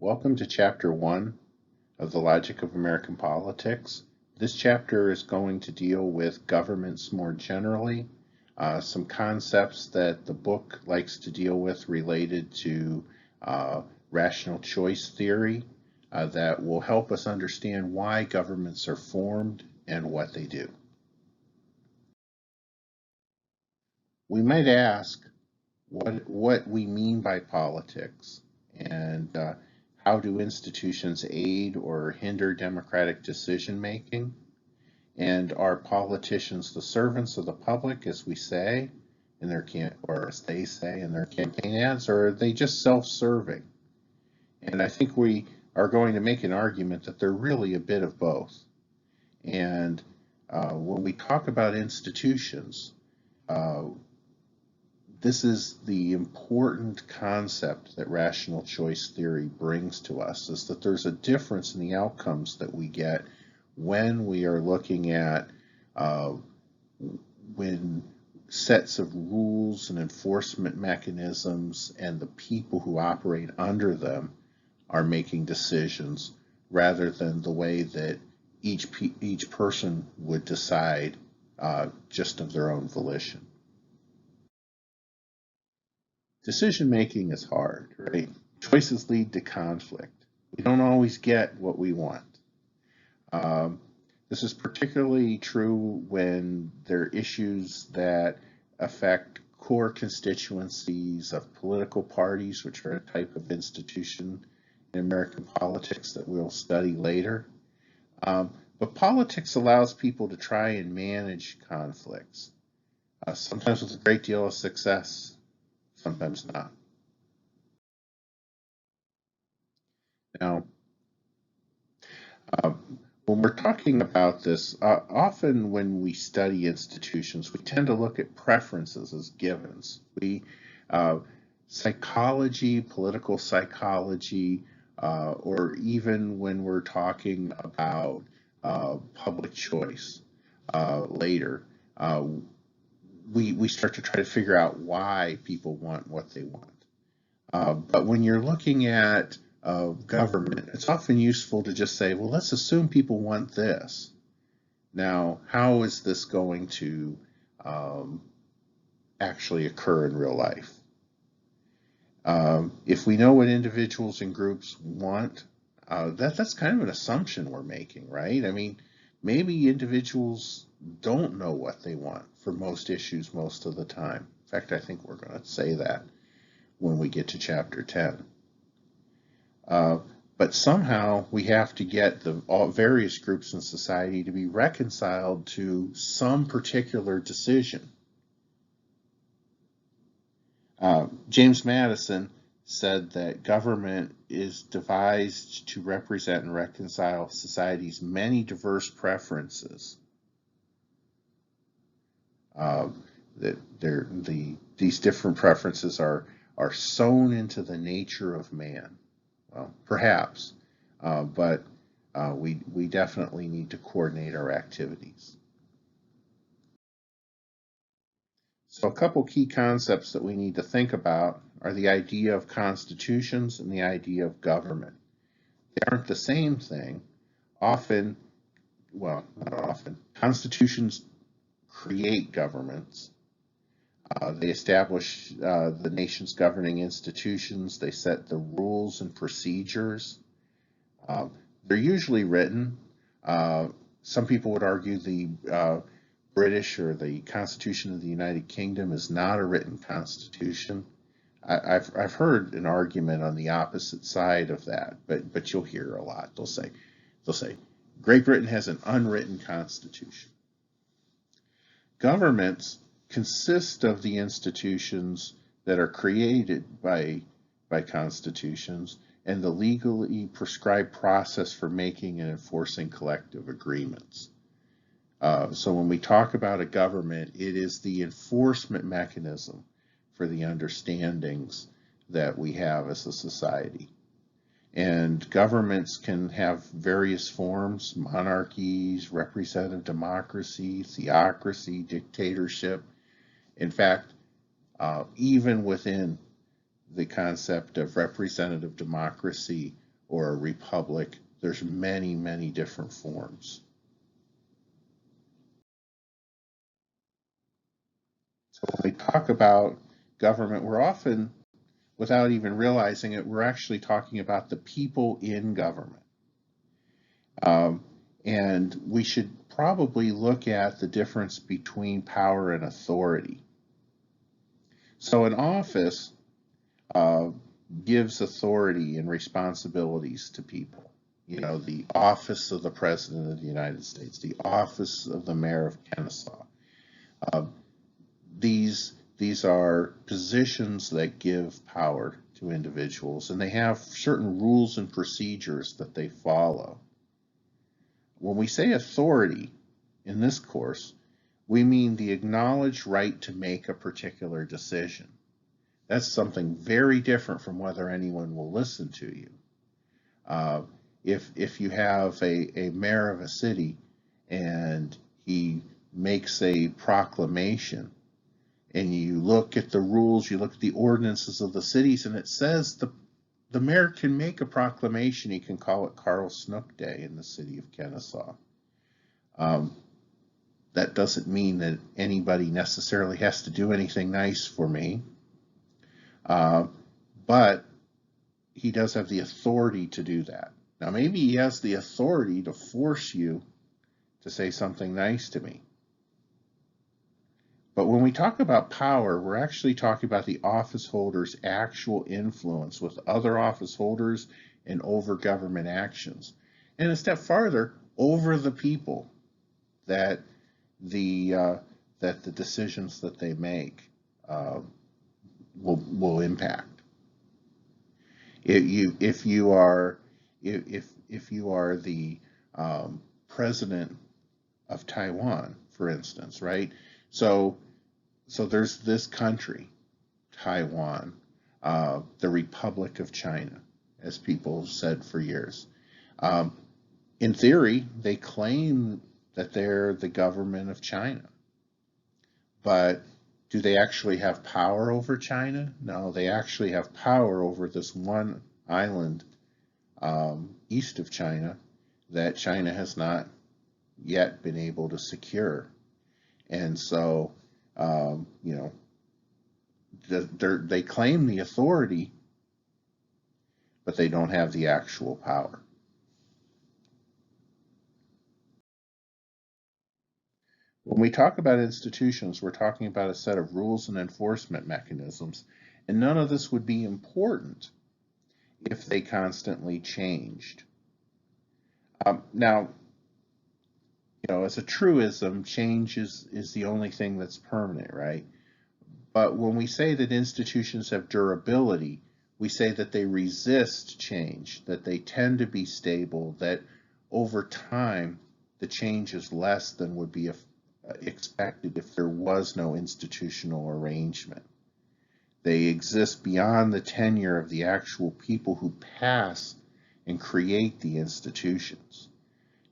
Welcome to Chapter 1 of The Logic of American Politics. This chapter is going to deal with governments more generally, some concepts that the book likes to deal with related to rational choice theory that will help us understand why governments are formed and what they do. We might ask what we mean by politics and how do institutions aid or hinder democratic decision making? And are politicians the servants of the public, as we say in their or as they say in their campaign ads, or are they just self-serving? And I think we are going to make an argument that they're really a bit of both. And when we talk about institutions, this is the important concept that rational choice theory brings to us, is that there's a difference in the outcomes that we get when we are looking at when sets of rules and enforcement mechanisms and the people who operate under them are making decisions, rather than the way that each person would decide just of their own volition. Decision making is hard, right? Choices lead to conflict. We don't always get what we want. This is particularly true when there are issues that affect core constituencies of political parties, which are a type of institution in American politics that we'll study later. But politics allows people to try and manage conflicts, sometimes with a great deal of success, sometimes not. Now, when we're talking about this, often when we study institutions, we tend to look at preferences as givens. Psychology, political psychology, or even when we're talking about public choice later, we start to try to figure out why people want what they want. But when you're looking at government, it's often useful to just say, well, let's assume people want this. Now, how is this going to actually occur in real life? If we know what individuals and groups want, that's kind of an assumption we're making, right? I mean, maybe individuals don't know what they want for most issues most of the time. In fact, I think we're going to say that when we get to chapter 10. But somehow we have to get all various groups in society to be reconciled to some particular decision. James Madison said that government is devised to represent and reconcile society's many diverse preferences. These different preferences are sewn into the nature of man. Well, perhaps, but we definitely need to coordinate our activities. So a couple key concepts that we need to think about are the idea of constitutions and the idea of government. They aren't the same thing. Often, well, not often, constitutions create governments. They establish the nation's governing institutions. They set the rules and procedures. They're usually written. Some people would argue the British or the Constitution of the United Kingdom is not a written constitution. I've heard an argument on the opposite side of that, but you'll hear a lot. They'll say Great Britain has an unwritten constitution. Governments consist of the institutions that are created by constitutions and the legally prescribed process for making and enforcing collective agreements. So when we talk about a government, it is the enforcement mechanism for the understandings that we have as a society. And governments can have various forms: monarchies, representative democracy, theocracy, dictatorship. In fact, even within the concept of representative democracy, or a republic. There's many, many different forms. So when we talk about government, we're often, without even realizing it, we're actually talking about the people in government. And we should probably look at the difference between power and authority. So an office gives authority and responsibilities to people. You know, the office of the President of the United States, the office of the Mayor of Kennesaw. These are positions that give power to individuals, and they have certain rules and procedures that they follow. When we say authority in this course, we mean the acknowledged right to make a particular decision. That's something very different from whether anyone will listen to you. If you have a mayor of a city and he makes a proclamation, and you look at the rules, you look at the ordinances of the cities, and it says the mayor can make a proclamation. He can call it Carl Snook Day in the city of Kennesaw. That doesn't mean that anybody necessarily has to do anything nice for me, but he does have the authority to do that. Now, maybe he has the authority to force you to say something nice to me. But when we talk about power, we're actually talking about the office holder's actual influence with other office holders and over government actions. And a step farther, over the people that the decisions that they make will impact. If you are the president of Taiwan, for instance, right? So there's this country, Taiwan, the Republic of China, as people said for years. In theory, they claim that they're the government of China. But do they actually have power over China? No, they actually have power over this one island east of China that China has not yet been able to secure. And so, they claim the authority, but they don't have the actual power. When we talk about institutions, we're talking about a set of rules and enforcement mechanisms, and none of this would be important if they constantly changed. Now, as a truism, change is the only thing that's permanent, right? But when we say that institutions have durability, we say that they resist change, that they tend to be stable, that over time the change is less than would be expected if there was no institutional arrangement. They exist beyond the tenure of the actual people who pass and create the institutions.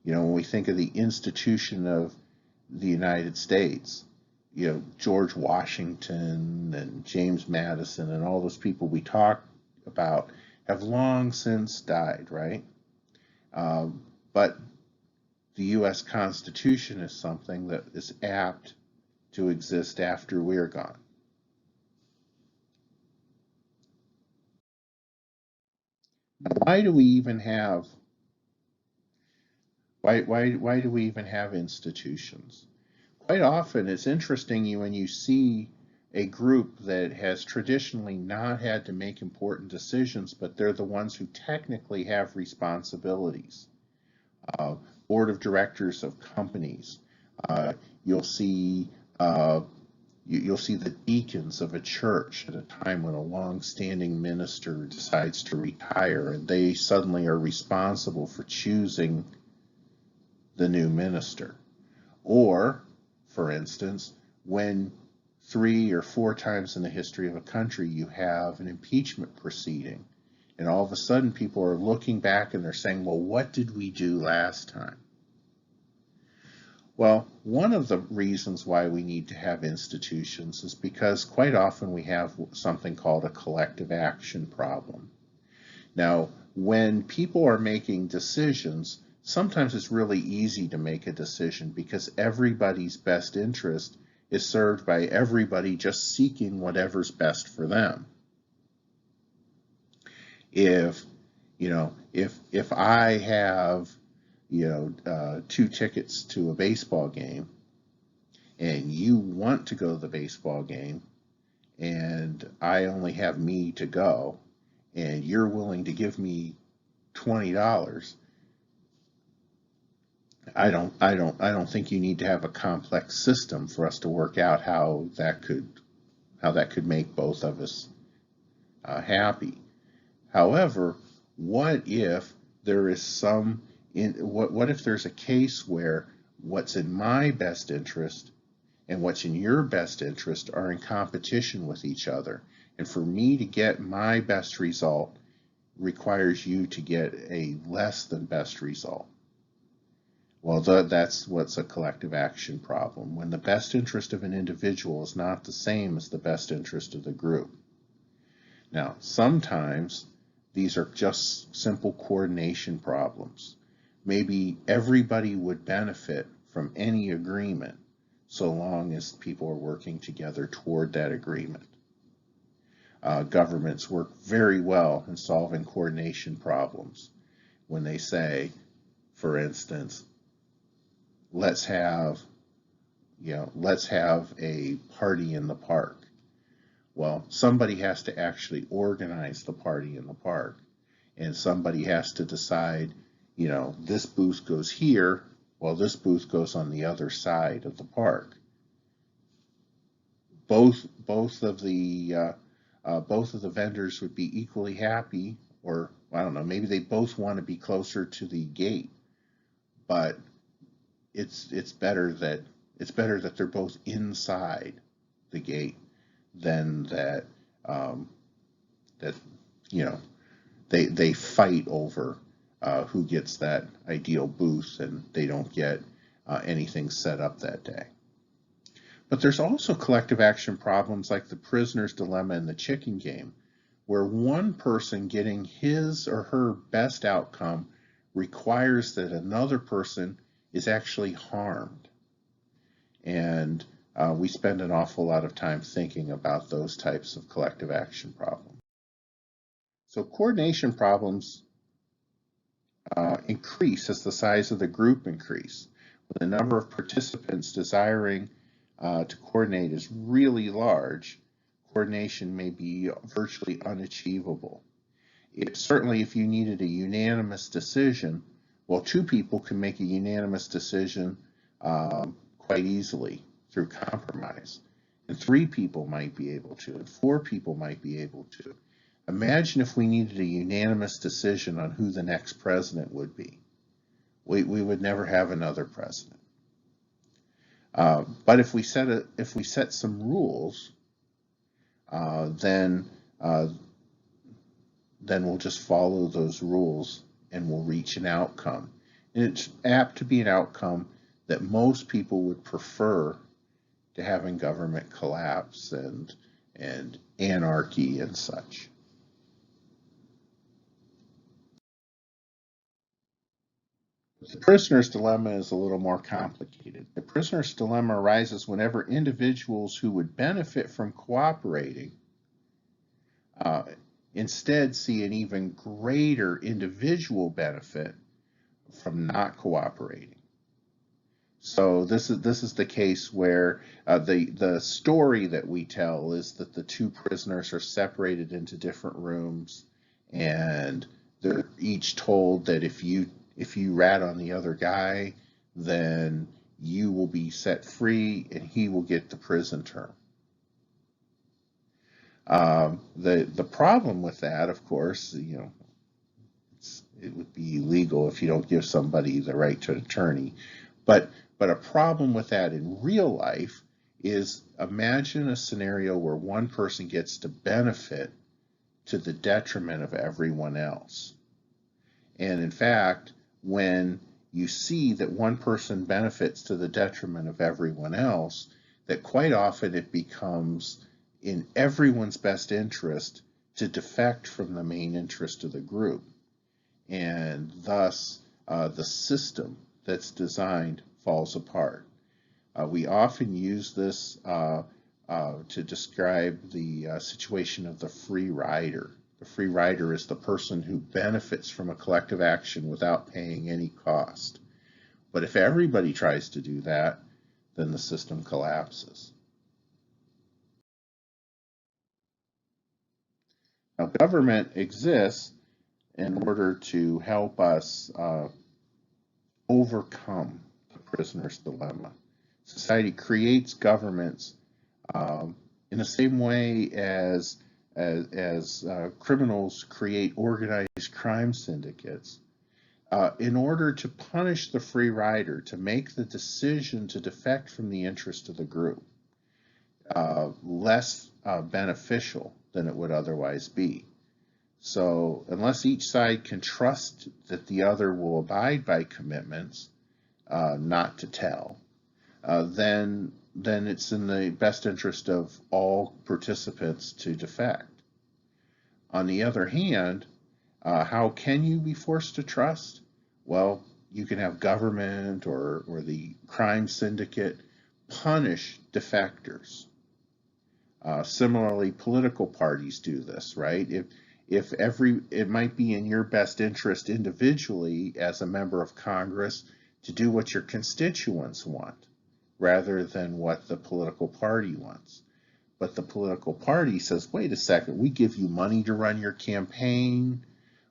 When we think of the institution of the United States, George Washington and James Madison and all those people we talk about have long since died, right? But the U.S. Constitution is something that is apt to exist after we're gone. Now, why do we even have institutions? Quite often, it's interesting when you see a group that has traditionally not had to make important decisions, but they're the ones who technically have responsibilities. Board of directors of companies. You'll see the deacons of a church at a time when a long-standing minister decides to retire, and they suddenly are responsible for choosing the new minister. Or, for instance, when 3 or 4 times in the history of a country you have an impeachment proceeding, and all of a sudden people are looking back and they're saying, well, what did we do last time? Well, one of the reasons why we need to have institutions is because quite often we have something called a collective action problem. Now, when people are making decisions, sometimes it's really easy to make a decision because everybody's best interest is served by everybody just seeking whatever's best for them. If if I have 2 tickets to a baseball game and you want to go to the baseball game and I only have me to go and you're willing to give me $20, I don't think you need to have a complex system for us to work out how that could make both of us happy. However, what if there is what if there's a case where what's in my best interest and what's in your best interest are in competition with each other, and for me to get my best result requires you to get a less than best result? Well, that's what's a collective action problem, when the best interest of an individual is not the same as the best interest of the group. Now, sometimes these are just simple coordination problems. Maybe everybody would benefit from any agreement so long as people are working together toward that agreement. Governments work very well in solving coordination problems when they say, for instance, let's have a party in the park. Well, somebody has to actually organize the party in the park, and somebody has to decide, this booth goes here, while this booth goes on the other side of the park. Both of the vendors would be equally happy, or I don't know, maybe they both want to be closer to the gate, but it's better that they're both inside the gate than that they fight over who gets that ideal booth and they don't get anything set up that day. But there's also collective action problems like the prisoner's dilemma in the chicken game, where one person getting his or her best outcome requires that another person is actually harmed. And we spend an awful lot of time thinking about those types of collective action problems. So coordination problems increase as the size of the group increase. When the number of participants desiring to coordinate is really large, coordination may be virtually unachievable. Certainly, if you needed a unanimous decision, well, 2 people can make a unanimous decision quite easily through compromise. And 3 people might be able to, and 4 people might be able to. Imagine if we needed a unanimous decision on who the next president would be. We would never have another president. But if we set some rules, then we'll just follow those rules and we'll reach an outcome. And it's apt to be an outcome that most people would prefer to having government collapse and anarchy and such. The prisoner's dilemma is a little more complicated. The prisoner's dilemma arises whenever individuals who would benefit from cooperating instead see an even greater individual benefit from not cooperating. So this is the case where the story that we tell is that the 2 prisoners are separated into different rooms, and they're each told that if you rat on the other guy, then you will be set free and he will get the prison term. The problem with that, of course, it would be illegal if you don't give somebody the right to an attorney. But a problem with that in real life is, imagine a scenario where one person gets to benefit to the detriment of everyone else. And in fact, when you see that one person benefits to the detriment of everyone else, that quite often it becomes in everyone's best interest to defect from the main interest of the group. and thus the system that's designed falls apart. We often use this to describe the situation of the free rider. The free rider is the person who benefits from a collective action without paying any cost. But if everybody tries to do that, then the system collapses. Now, government exists in order to help us overcome the prisoner's dilemma. Society creates governments in the same way as criminals create organized crime syndicates. In order to punish the free rider, to make the decision to defect from the interest of the group less beneficial than it would otherwise be. So unless each side can trust that the other will abide by commitments not to tell, then it's in the best interest of all participants to defect. On the other hand, how can you be forced to trust? Well, you can have government or the crime syndicate punish defectors. Similarly, political parties do this, right? It might be in your best interest individually as a member of Congress to do what your constituents want rather than what the political party wants. But the political party says, wait a second, we give you money to run your campaign,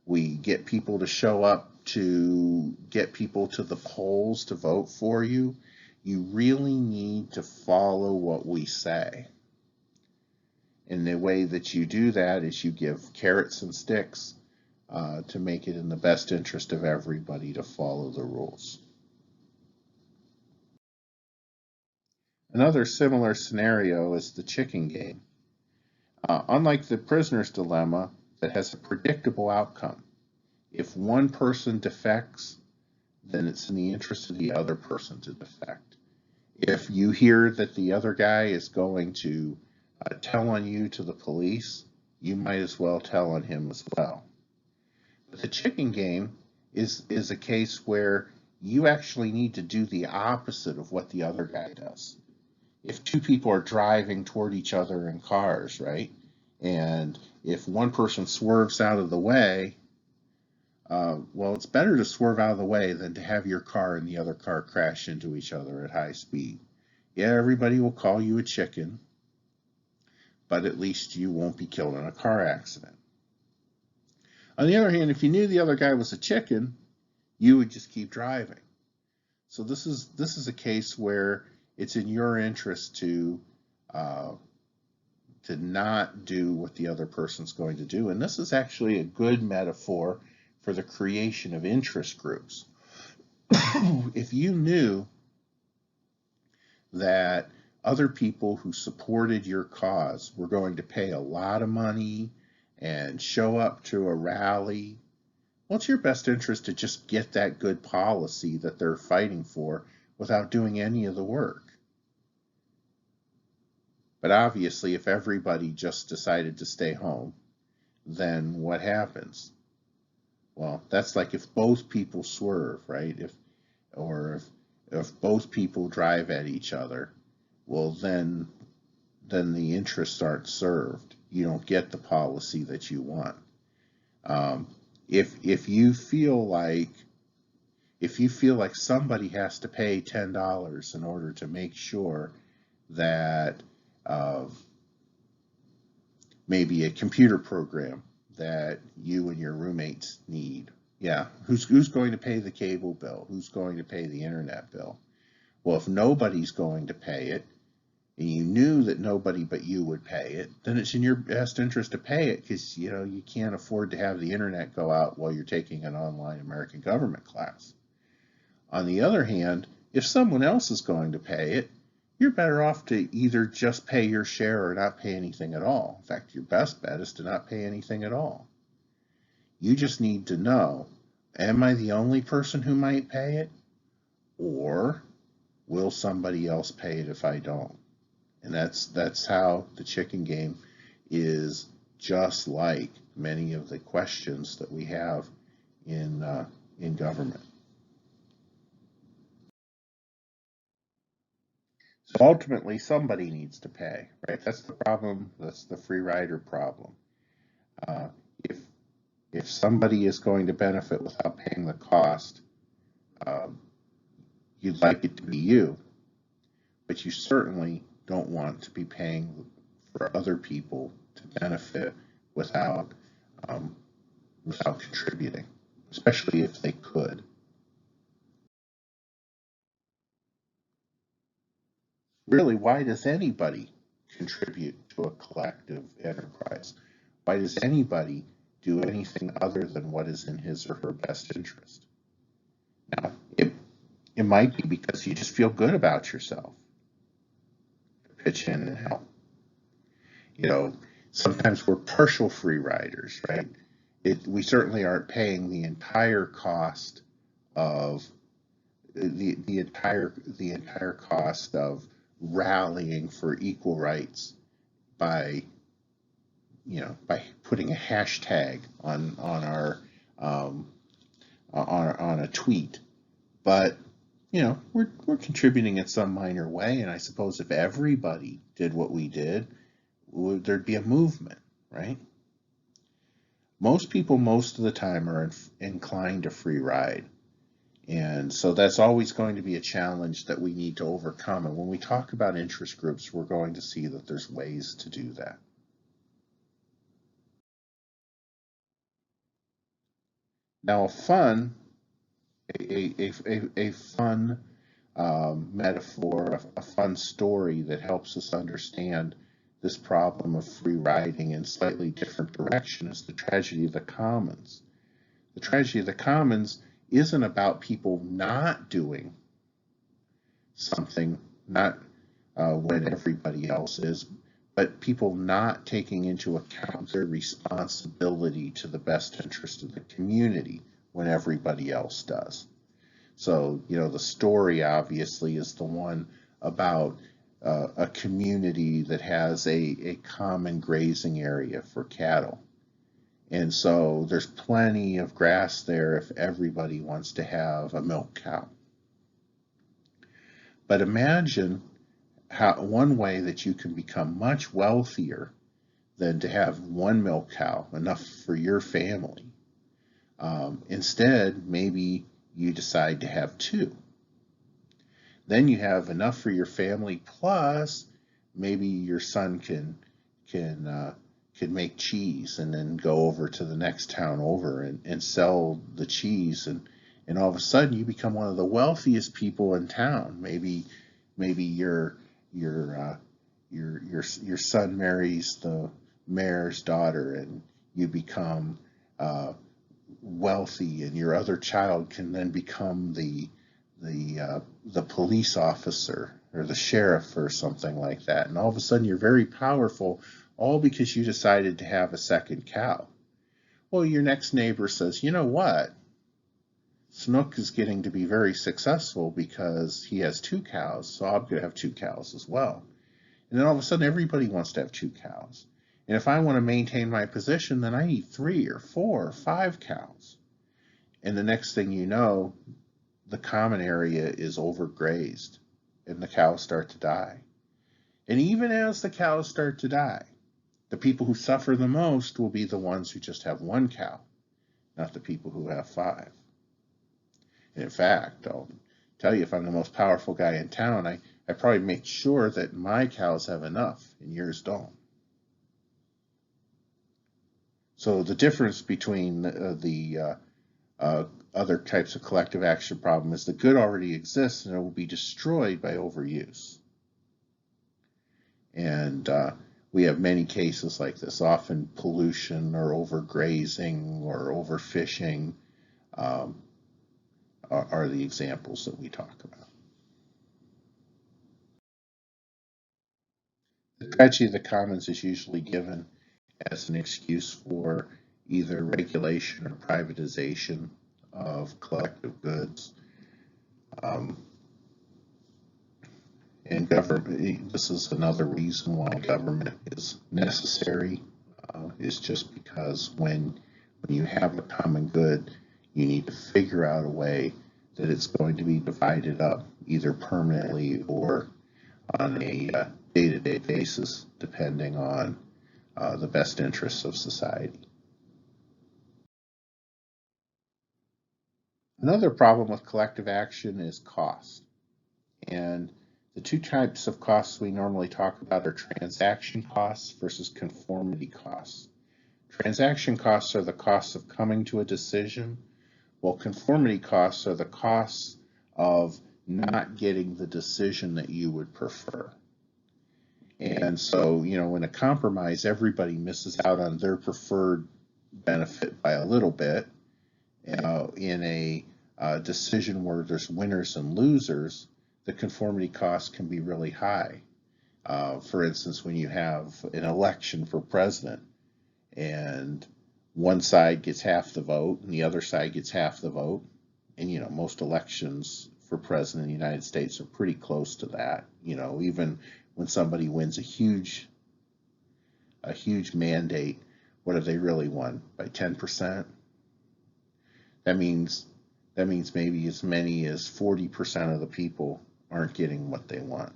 we get people to show up to get people to the polls to vote for you. You really need to follow what we say. And the way that you do that is you give carrots and sticks to make it in the best interest of everybody to follow the rules. Another similar scenario is the chicken game. Unlike the prisoner's dilemma that has a predictable outcome, if one person defects, then it's in the interest of the other person to defect. If you hear that the other guy is going to tell on you to the police, you might as well tell on him as well. But the chicken game is a case where you actually need to do the opposite of what the other guy does. If two people are driving toward each other in cars, right? And if one person swerves out of the way, well, it's better to swerve out of the way than to have your car and the other car crash into each other at high speed. Yeah, everybody will call you a chicken, but at least you won't be killed in a car accident. On the other hand, if you knew the other guy was a chicken, you would just keep driving. So this is a case where it's in your interest to not do what the other person's going to do. And this is actually a good metaphor for the creation of interest groups. If you knew that other people who supported your cause were going to pay a lot of money and show up to a rally, well, it's your best interest to just get that good policy that they're fighting for without doing any of the work. But obviously, if everybody just decided to stay home, then what happens? Well, that's like if both people swerve, right? If both people drive at each other, well, then the interests aren't served. You don't get the policy that you want. If you feel like somebody has to pay $10 in order to make sure that maybe a computer program that you and your roommates need. Yeah, who's going to pay the cable bill? Who's going to pay the internet bill? Well, if nobody's going to pay it, and you knew that nobody but you would pay it, then it's in your best interest to pay it because you can't afford to have the internet go out while you're taking an online American government class. On the other hand, if someone else is going to pay it, you're better off to either just pay your share or not pay anything at all. In fact, your best bet is to not pay anything at all. You just need to know, am I the only person who might pay it? Or will somebody else pay it if I don't? And that's how the chicken game is just like many of the questions that we have in in government. So ultimately, somebody needs to pay, right? That's the problem. That's the free rider problem. Uh, if if somebody is going to benefit without paying the cost, um, you'd like it to be you, but you certainly don't want to be paying for other people to benefit without um, without contributing, especially if they could. Really, why does anybody contribute to a collective enterprise? Why does anybody do anything other than what is in his or her best interest? Now, it might be because you just feel good about yourself, pitch in and help. You know, sometimes we're partial free riders, right? We certainly aren't paying the entire cost of the entire cost of rallying for equal rights by by putting a hashtag on our um, on a tweet. But we're contributing in some minor way, and I suppose if everybody did what we did, there'd be a movement, right? Most people most of the time are inclined to free ride. And so that's always going to be a challenge that we need to overcome. And when we talk about interest groups, we're going to see that there's ways to do that. Now, a fun metaphor, a fun story that helps us understand this problem of free riding in slightly different direction is the tragedy of the commons. The tragedy of the commons isn't about people not doing something, not when everybody else is, but people not taking into account their responsibility to the best interest of the community when everybody else does. So, the story obviously is the one about a community that has a common grazing area for cattle. And so there's plenty of grass there if everybody wants to have a milk cow. But imagine how one way that you can become much wealthier than to have one milk cow, enough for your family. Instead, maybe you decide to have two. Then you have enough for your family, plus maybe your son can make cheese and then go over to the next town over and sell the cheese, and all of a sudden you become one of the wealthiest people in town. Maybe your son marries the mayor's daughter, and you become wealthy, and your other child can then become the police officer or the sheriff or something like that. And all of a sudden you're very powerful, all because you decided to have a second cow. Well, your next neighbor says, you know what? Snook is getting to be very successful because he has two cows, so I'm going to have two cows as well. And then all of a sudden everybody wants to have two cows. And if I want to maintain my position, then I need three or four or five cows. And the next thing you know, the common area is overgrazed and the cows start to die. And even as the cows start to die, the people who suffer the most will be the ones who just have one cow, not the people who have five. And in fact, I'll tell you, if I'm the most powerful guy in town, I probably make sure that my cows have enough and yours don't. So the difference between the other types of collective action problem is the good already exists and it will be destroyed by overuse. And we have many cases like this, often pollution or overgrazing or overfishing are the examples that we talk about. The tragedy of the commons is usually given as an excuse for either regulation or privatization of collective goods. Um, and government, this is another reason why government is necessary, is just because when you have a common good, You need to figure out a way that it's going to be divided up either permanently or on a day-to-day basis, depending on the best interests of society. Another problem with collective action is cost. And the two types of costs we normally talk about are transaction costs versus conformity costs. Transaction costs are the costs of coming to a decision, while conformity costs are the costs of not getting the decision that you would prefer. And so, in a compromise, everybody misses out on their preferred benefit by a little bit. In a decision where there's winners and losers, the conformity cost can be really high. For instance, when you have an election for president and one side gets half the vote and the other side gets half the vote, and most elections for president of the United States are pretty close to that. Even when somebody wins a huge mandate, what have they really won? By 10%? That means maybe as many as 40% of the people aren't getting what they want.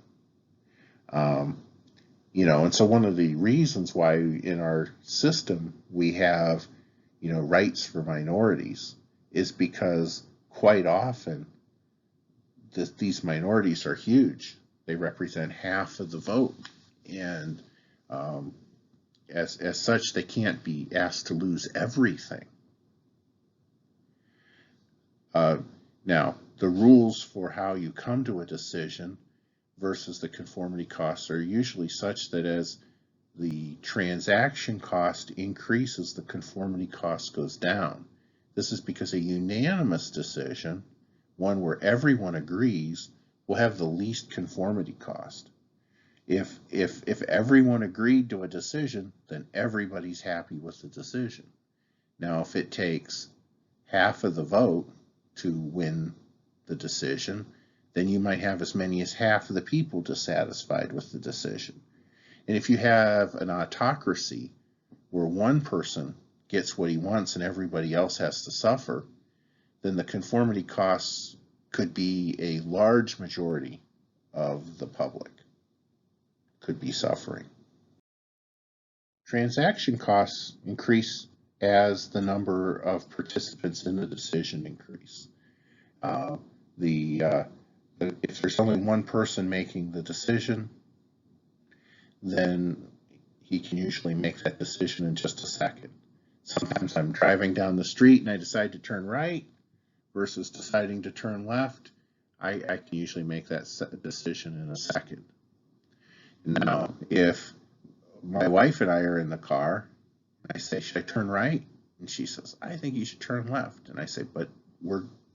And so one of the reasons why in our system we have, rights for minorities is because quite often these minorities are huge. They represent half of the vote, and as such, they can't be asked to lose everything. Now, the rules for how you come to a decision versus the conformity costs are usually such that as the transaction cost increases, the conformity cost goes down. This is because a unanimous decision, one where everyone agrees, will have the least conformity cost. If everyone agreed to a decision, then everybody's happy with the decision. Now, if it takes half of the vote to win the decision, then you might have as many as half of the people dissatisfied with the decision. And if you have an autocracy where one person gets what he wants and everybody else has to suffer, then the conformity costs could be a large majority of the public could be suffering. Transaction costs increase as the number of participants in the decision increase. If there's only one person making the decision, then he can usually make that decision in just a second. Sometimes I'm driving down the street and I decide to turn right versus deciding to turn left. I can usually make that decision in a second. Now, if my wife and I are in the car, I say, should I turn right? And she says, I think you should turn left. And I say, but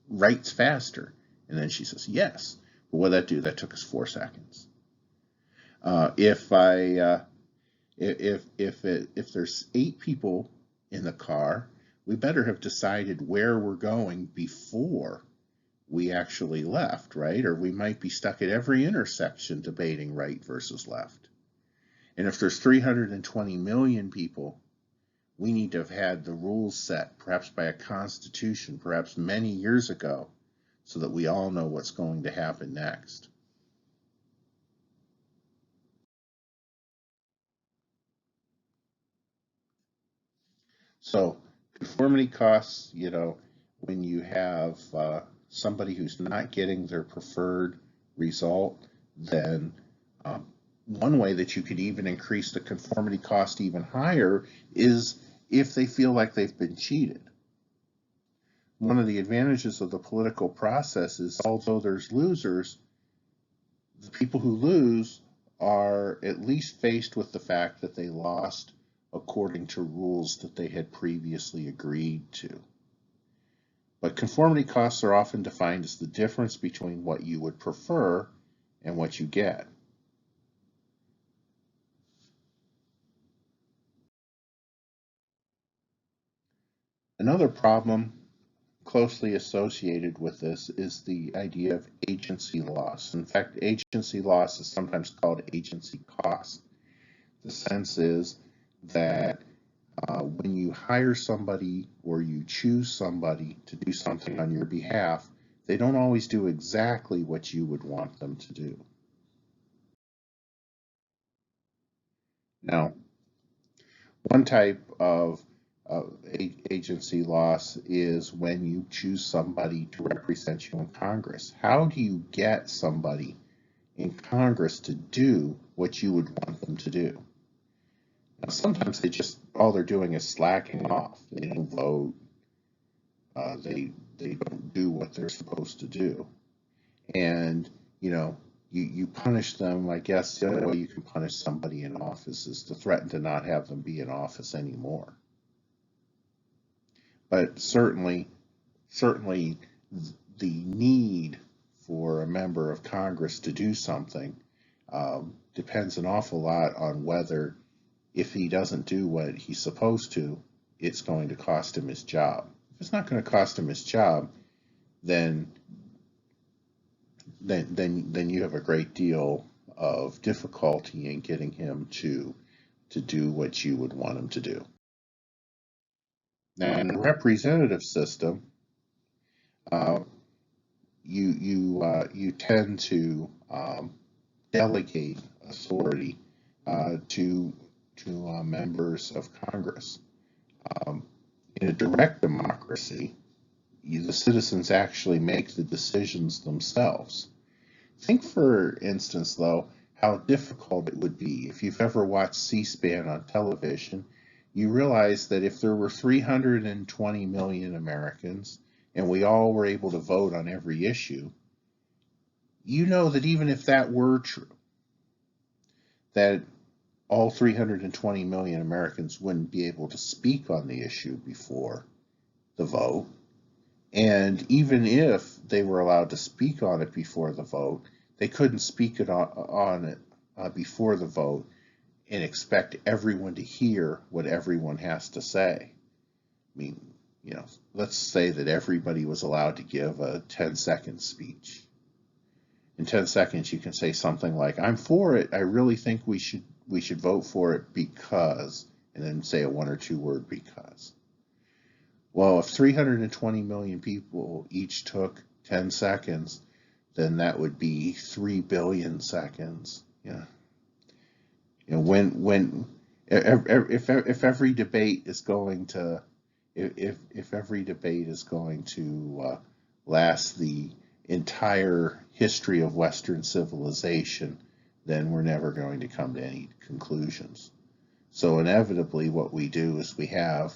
right's faster. And then she says, yes. But what did that do? That took us 4 seconds. If there's 8 people in the car, we better have decided where we're going before we actually left, right? Or we might be stuck at every intersection debating right versus left. And if there's 320 million people, we need to have had the rules set, perhaps by a constitution, perhaps many years ago, so that we all know what's going to happen next. So conformity costs, when you have somebody who's not getting their preferred result, then one way that you could even increase the conformity cost even higher is if they feel like they've been cheated. One of the advantages of the political process is, although there's losers, the people who lose are at least faced with the fact that they lost according to rules that they had previously agreed to. But conformity costs are often defined as the difference between what you would prefer and what you get. Another problem closely associated with this is the idea of agency loss. In fact, agency loss is sometimes called agency cost. The sense is that when you hire somebody or you choose somebody to do something on your behalf, they don't always do exactly what you would want them to do. Now, one type of agency loss is when you choose somebody to represent you in Congress. How do you get somebody in Congress to do what you would want them to do? Now, sometimes all they're doing is slacking off. They don't vote. They don't do what they're supposed to do. And, you punish them. I guess the only way you can punish somebody in office is to threaten to not have them be in office anymore. But certainly the need for a member of Congress to do something depends an awful lot on whether, if he doesn't do what he's supposed to, it's going to cost him his job. If it's not going to cost him his job, then you have a great deal of difficulty in getting him to do what you would want him to do. Now, in the representative system, you tend to delegate authority to members of Congress. In a direct democracy, the citizens actually make the decisions themselves. Think, for instance, though, how difficult it would be if you've ever watched C-SPAN on television. You realize that if there were 320 million Americans and we all were able to vote on every issue, you know that even if that were true, that all 320 million Americans wouldn't be able to speak on the issue before the vote. And even if they were allowed to speak on it before the vote, they couldn't speak on it before the vote and expect everyone to hear what everyone has to say. I mean, let's say that everybody was allowed to give a 10-second speech. In 10 seconds, you can say something like, "I'm for it. I really think we should vote for it because," and then say a one or two word because. Well, if 320 million people each took 10 seconds, then that would be 3 billion seconds. If every debate is going to last the entire history of Western civilization, then we're never going to come to any conclusions. So inevitably, what we do is we have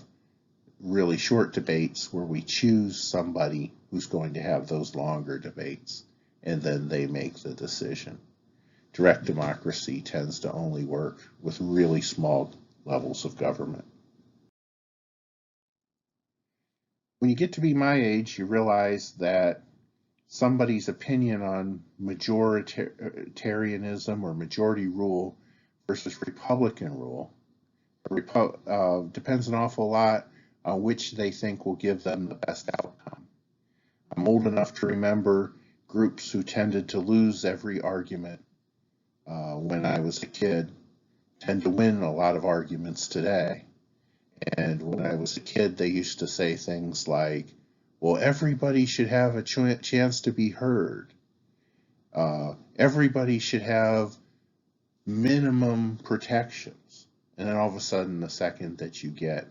really short debates where we choose somebody who's going to have those longer debates, and then they make the decision. Direct democracy tends to only work with really small levels of government. When you get to be my age, you realize that somebody's opinion on majoritarianism or majority rule versus Republican rule depends an awful lot on which they think will give them the best outcome. I'm old enough to remember groups who tended to lose every argument when I was a kid tend to win a lot of arguments today. And when I was a kid, they used to say things like, well, everybody should have a chance to be heard. Everybody should have minimum protections. And then all of a sudden, the second that you get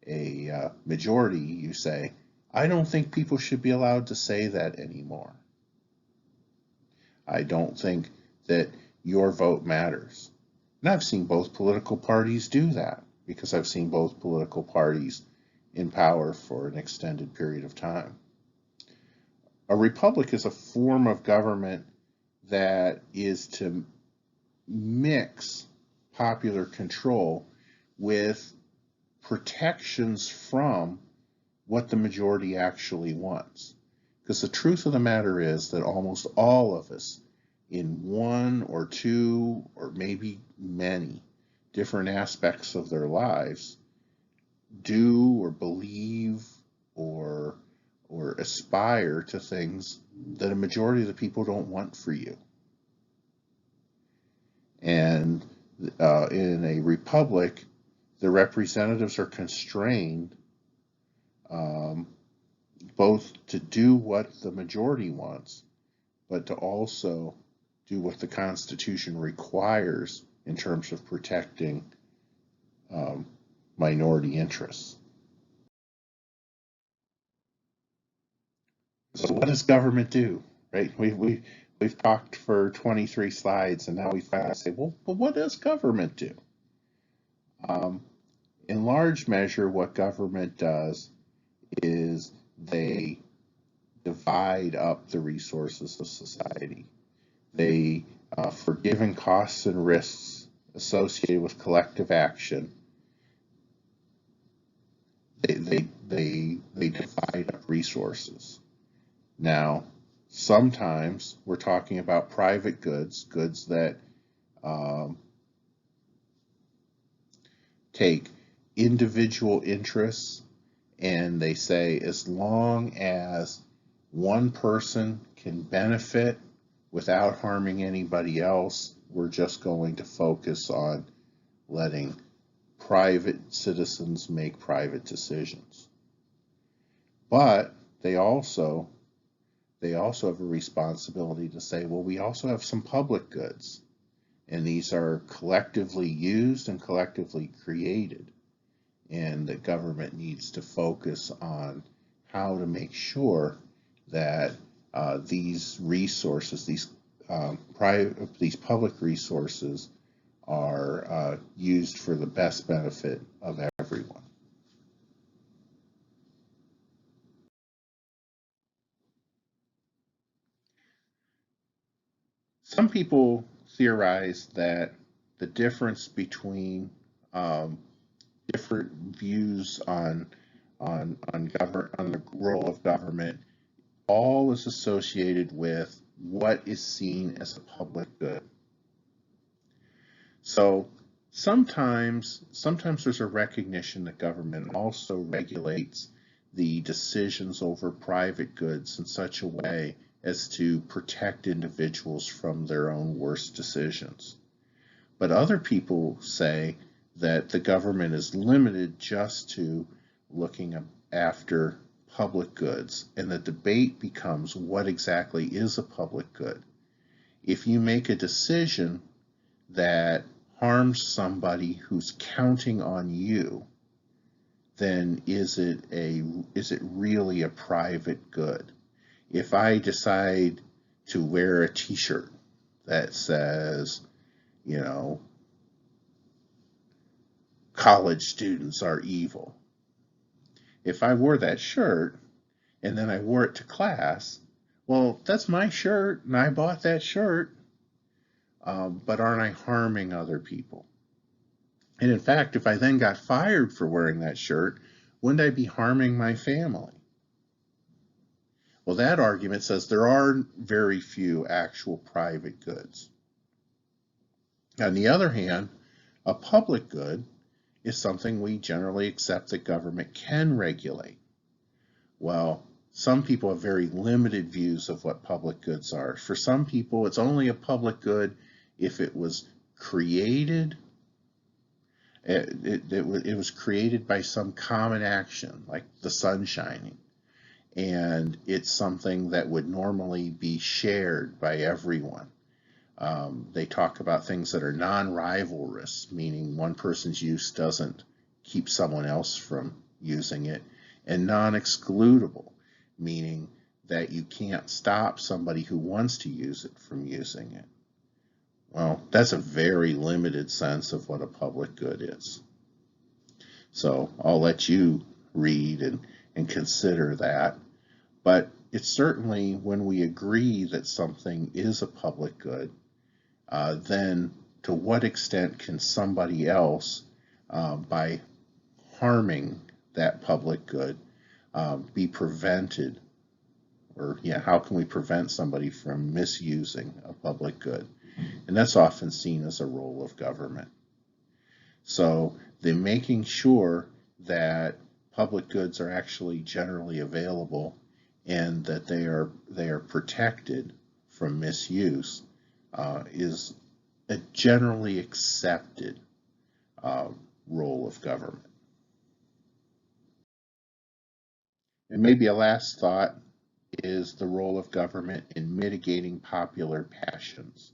a majority, you say, I don't think people should be allowed to say that anymore. I don't think that your vote matters. And I've seen both political parties do that because I've seen both political parties in power for an extended period of time. A republic is a form of government that is to mix popular control with protections from what the majority actually wants. Because the truth of the matter is that almost all of us, in one or two or maybe many different aspects of their lives, do or believe or aspire to things that a majority of the people don't want for you. And in a republic, the representatives are constrained both to do what the majority wants, but to also do what the Constitution requires in terms of protecting minority interests. So what does government do, right? We've talked for 23 slides, and now we finally say, well, but what does government do? In large measure, what government does is they divide up the resources of society. They, for given costs and risks associated with collective action, they divide up resources. Now, sometimes we're talking about private goods, goods that take individual interests, and they say as long as one person can benefit without harming anybody else, we're just going to focus on letting private citizens make private decisions. But they also have a responsibility to say, well, we also have some public goods, and these are collectively used and collectively created, and the government needs to focus on how to make sure that these resources, these public resources, are used for the best benefit of everyone. Some people theorize that the difference between different views on the role of government all is associated with what is seen as a public good. So sometimes there's a recognition that government also regulates the decisions over private goods in such a way as to protect individuals from their own worst decisions. But other people say that the government is limited just to looking after public goods, and the debate becomes what exactly is a public good. If you make a decision that harms somebody who's counting on you, then is it really a private good? If I decide to wear a t-shirt that says, college students are evil, if I wore that shirt and then I wore it to class, well, that's my shirt and I bought that shirt, but aren't I harming other people? And in fact, if I then got fired for wearing that shirt, wouldn't I be harming my family? Well, that argument says there are very few actual private goods. On the other hand, a public good is something we generally accept that government can regulate. Well, some people have very limited views of what public goods are. For some people, it's only a public good if it was created. It was created by some common action, like the sun shining, and it's something that would normally be shared by everyone. They talk about things that are non-rivalrous, meaning one person's use doesn't keep someone else from using it, and non-excludable, meaning that you can't stop somebody who wants to use it from using it. Well, that's a very limited sense of what a public good is. So I'll let you read and consider that. But it's certainly when we agree that something is a public good, then to what extent can somebody else, by harming that public good, be prevented? Or, how can we prevent somebody from misusing a public good? And that's often seen as a role of government. So the making sure that public goods are actually generally available and that they are protected from misuse is a generally accepted role of government. And maybe a last thought is the role of government in mitigating popular passions.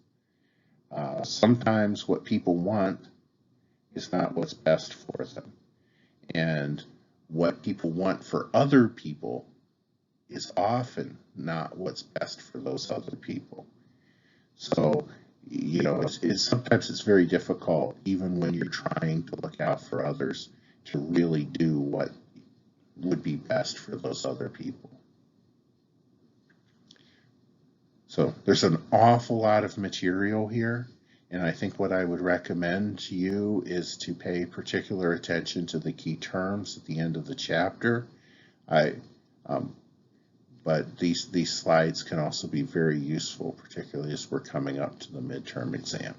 Sometimes what people want is not what's best for them. And what people want for other people is often not what's best for those other people. So, sometimes it's very difficult, even when you're trying to look out for others, to really do what would be best for those other people. So there's an awful lot of material here, and I think what I would recommend to you is to pay particular attention to the key terms at the end of the chapter. But these slides can also be very useful, particularly as we're coming up to the midterm exam.